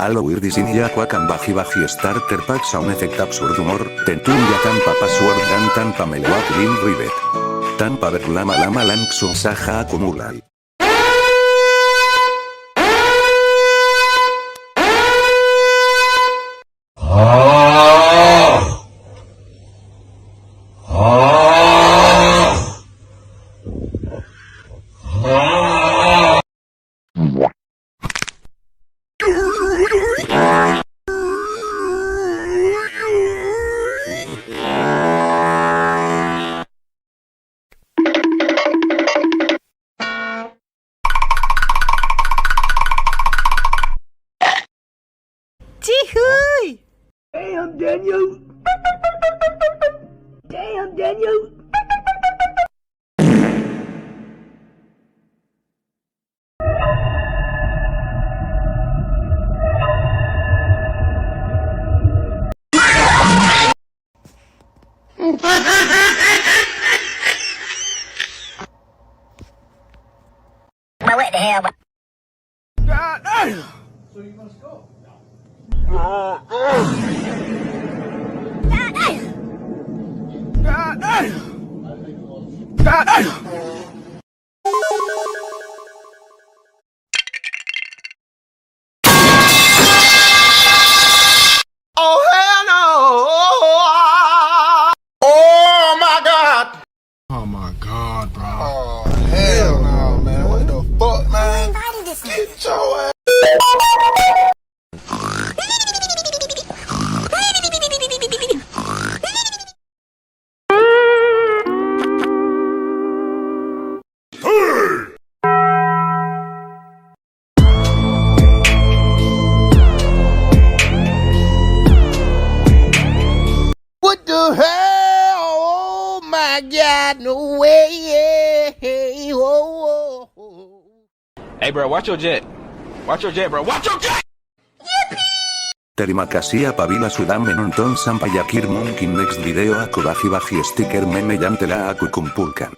Allo weirdis in yaquacan baji baji starter pack sound effect absurd humor, tentun tampa password dan tampa melwak lin rivet. Tampa berlama lama langsung saja acumulai. Chihui! Damn, Daniel! Damn, Daniel! Well, what the hell? God damn! So you must go? God damn! God damn! God damn! Oh hell no! Oh my god! Oh my god, bro. Oh, hell no, man. What the fuck, man? Get your ass. What the hell? Oh my god, no way. Oh, oh, oh. Hey, bro, watch your jet. Watch your jet, bro. Watch your jet! Terima kasih pavila sudam menonton sampai akhir mungkin next video aku baji baji stiker meme yantela aku kumpulkan.